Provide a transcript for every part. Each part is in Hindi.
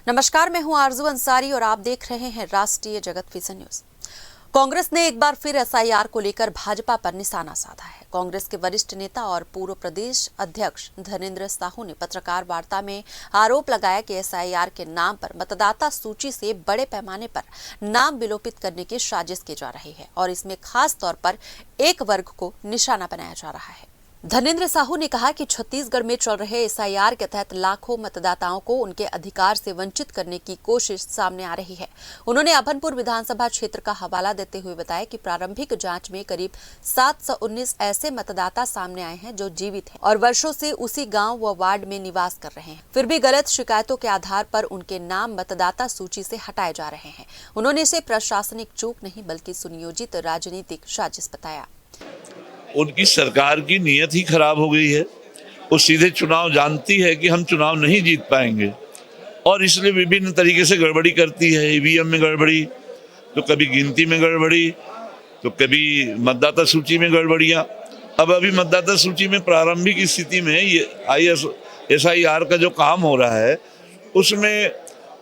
नमस्कार, मैं हूं आरजू अंसारी और आप देख रहे हैं राष्ट्रीय जगत विजन न्यूज। कांग्रेस ने एक बार फिर एसआईआर को लेकर भाजपा पर निशाना साधा है। कांग्रेस के वरिष्ठ नेता और पूर्व प्रदेश अध्यक्ष धनेंद्र साहू ने पत्रकार वार्ता में आरोप लगाया कि एसआईआर के नाम पर मतदाता सूची से बड़े पैमाने पर नाम विलोपित करने की साजिश की जा रही है और इसमें खास तौर पर एक वर्ग को निशाना बनाया जा रहा है। धनेंद्र साहू ने कहा कि छत्तीसगढ़ में चल रहे एसआईआर के तहत लाखों मतदाताओं को उनके अधिकार से वंचित करने की कोशिश सामने आ रही है। उन्होंने अभनपुर विधानसभा क्षेत्र का हवाला देते हुए बताया कि प्रारंभिक जांच में करीब 719 ऐसे मतदाता सामने आए हैं जो जीवित हैं और वर्षों से उसी गांव व वार्ड में निवास कर रहे हैं। फिर भी गलत शिकायतों के आधार पर उनके नाम मतदाता सूची से हटाए जा रहे हैं। उन्होंने इसे प्रशासनिक चूक नहीं बल्कि सुनियोजित राजनीतिक साजिश बताया। उनकी सरकार की नीयत ही खराब हो गई है। वो सीधे चुनाव जानती है कि हम चुनाव नहीं जीत पाएंगे और इसलिए विभिन्न तरीके से गड़बड़ी करती है। ईवीएम में गड़बड़ी, तो कभी गिनती में गड़बड़ी, तो कभी मतदाता सूची में गड़बड़ियाँ। अब अभी मतदाता सूची में प्रारंभिक स्थिति में ये एसआईआर का जो काम हो रहा है उसमें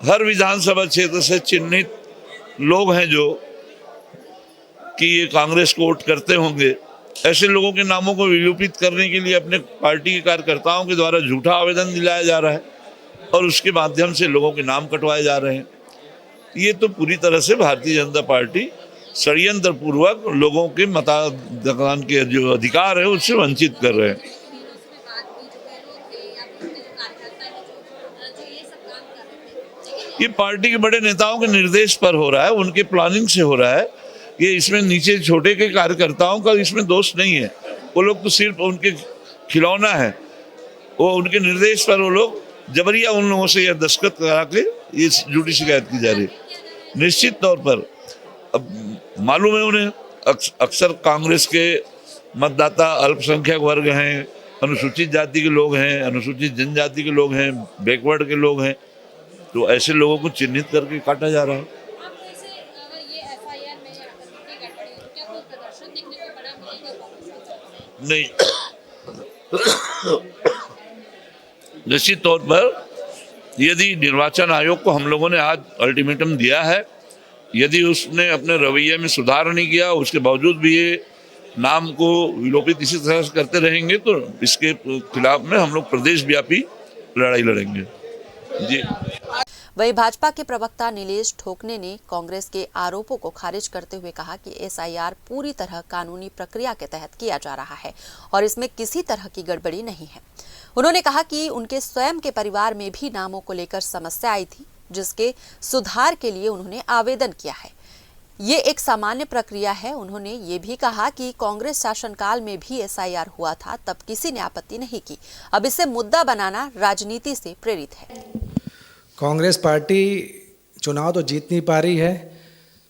हर विधानसभा क्षेत्र से चिन्हित लोग हैं जो कि ये कांग्रेस को वोट करते होंगे, ऐसे लोगों के नामों को विलोपित करने के लिए अपने पार्टी के कार्यकर्ताओं के द्वारा झूठा आवेदन दिलाया जा रहा है और उसके माध्यम से लोगों के नाम कटवाए जा रहे हैं। ये तो पूरी तरह से भारतीय जनता पार्टी षड्यंत्र पूर्वक लोगों के मतदान के जो अधिकार है उससे वंचित कर रहे हैं। ये पार्टी के बड़े नेताओं के निर्देश पर हो रहा है, उनके प्लानिंग से हो रहा है। ये इसमें नीचे छोटे के कार्यकर्ताओं का इसमें दोष नहीं है। वो लोग तो सिर्फ उनके खिलौना है। वो उनके निर्देश पर वो लोग जबरिया उन लोगों से यह दस्तखत करा के ये झूठी शिकायत की जा रही है। निश्चित तौर पर अब मालूम है उन्हें, अक्सर कांग्रेस के मतदाता अल्पसंख्यक वर्ग हैं, अनुसूचित जाति के लोग हैं, अनुसूचित जनजाति के लोग हैं, बैकवर्ड के लोग हैं, तो ऐसे लोगों को चिन्हित करके काटा जा रहा है। नहीं, निश्चित तौर पर यदि निर्वाचन आयोग को हम लोगों ने आज अल्टीमेटम दिया है, यदि उसने अपने रवैये में सुधार नहीं किया, उसके बावजूद भी ये नाम को विलोपित इसी तरह से करते रहेंगे तो इसके खिलाफ में हम लोग प्रदेश व्यापी लड़ाई लड़ेंगे। जी। वहीं भाजपा के प्रवक्ता नीलेश ठोकने ने कांग्रेस के आरोपों को खारिज करते हुए कहा कि एसआईआर पूरी तरह कानूनी प्रक्रिया के तहत किया जा रहा है और इसमें किसी तरह की गड़बड़ी नहीं है। उन्होंने कहा कि उनके स्वयं के परिवार में भी नामों को लेकर समस्या आई थी, जिसके सुधार के लिए उन्होंने आवेदन किया है। ये एक सामान्य प्रक्रिया है। उन्होंने ये भी कहा कि कांग्रेस शासनकाल में भी एसआईआर हुआ था, तब किसी ने आपत्ति नहीं की। अब इसे मुद्दा बनाना राजनीति से प्रेरित है। कांग्रेस पार्टी चुनाव तो जीत नहीं पा रही है,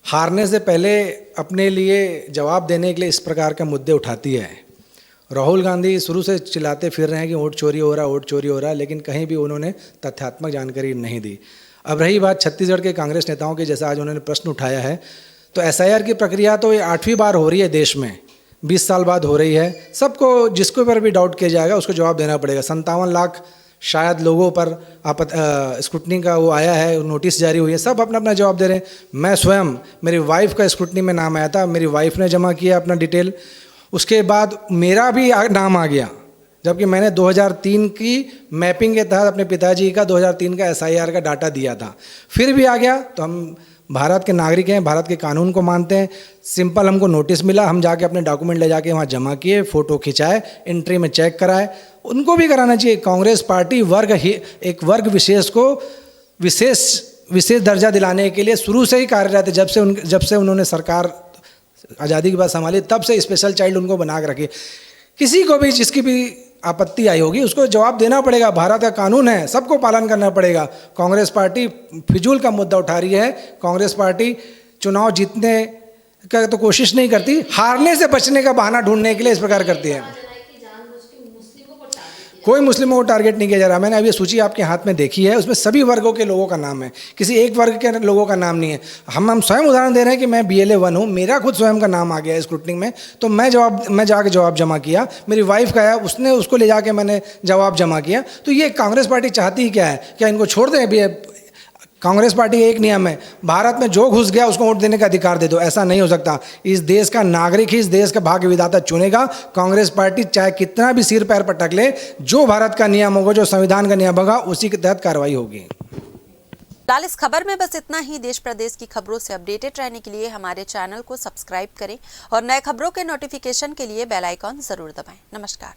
हारने से पहले अपने लिए जवाब देने के लिए इस प्रकार के मुद्दे उठाती है। राहुल गांधी शुरू से चिल्लाते फिर रहे हैं कि वोट चोरी हो रहा, वोट चोरी हो रहा, लेकिन कहीं भी उन्होंने तथ्यात्मक जानकारी नहीं दी। अब रही बात छत्तीसगढ़ के कांग्रेस नेताओं की, जैसा आज उन्होंने प्रश्न उठाया है, तो एसआईआर की प्रक्रिया तो ये 8वीं बार हो रही है देश में, 20 साल बाद हो रही है। सबको जिसके ऊपर भी डाउट किया जाएगा उसको जवाब देना पड़ेगा। 57 लाख शायद लोगों पर स्क्रूटनी का वो आया है, नोटिस जारी हुई है, सब अपना अपना जवाब दे रहे हैं। मैं स्वयं, मेरी वाइफ का स्क्रूटनी में नाम आया था, मेरी वाइफ ने जमा किया अपना डिटेल, उसके बाद मेरा भी नाम आ गया, जबकि मैंने 2003 की मैपिंग के तहत अपने पिताजी का 2003 का एसआईआर का डाटा दिया था, फिर भी आ गया। तो हम भारत के नागरिक हैं, भारत के कानून को मानते हैं। सिंपल हमको नोटिस मिला, हम जाके अपने डॉक्यूमेंट ले जाके वहाँ जमा किए, फ़ोटो खिंचाए, एंट्री में चेक कराए। उनको भी कराना चाहिए। कांग्रेस पार्टी एक वर्ग विशेष को विशेष दर्जा दिलाने के लिए शुरू से ही कार्यरत है। जब से उन्होंने सरकार आज़ादी के बाद संभाली, तब से स्पेशल चाइल्ड उनको बना के रखी। किसी को भी जिसकी भी आपत्ति आई होगी उसको जवाब देना पड़ेगा। भारत का कानून है, सबको पालन करना पड़ेगा। कांग्रेस पार्टी फिजूल का मुद्दा उठा रही है। कांग्रेस पार्टी चुनाव जीतने का तो कोशिश नहीं करती, हारने से बचने का बहाना ढूंढने के लिए इस प्रकार करती है। कोई मुस्लिमों को टारगेट नहीं किया जा रहा। मैंने अभी सूची आपके हाथ में देखी है, उसमें सभी वर्गों के लोगों का नाम है, किसी एक वर्ग के लोगों का नाम नहीं है। हम स्वयं उदाहरण दे रहे हैं कि मैं BLA 1 हूँ, मेरा खुद स्वयं का नाम आ गया है स्क्रूटनिंग में, तो मैं जाके जवाब जमा किया। मेरी वाइफ का है, उसने उसको ले जाके मैंने जवाब जमा किया। तो ये कांग्रेस पार्टी चाहती ही क्या है? क्या इनको छोड़ दें? कांग्रेस पार्टी का एक नियम है, भारत में जो घुस गया उसको वोट देने का अधिकार दे दो। ऐसा नहीं हो सकता। इस देश का नागरिक ही इस देश का भाग्य विधाता चुनेगा। कांग्रेस पार्टी चाहे कितना भी सिर पैर पटक ले, जो भारत का नियम होगा, जो संविधान का नियम होगा, उसी के तहत कार्रवाई होगी। फिलहाल इस खबर में बस इतना ही। देश प्रदेश की खबरों से अपडेटेड रहने के लिए हमारे चैनल को सब्सक्राइब करें और नए खबरों के नोटिफिकेशन के लिए बेल आइकॉन जरूर दबाएं। नमस्कार।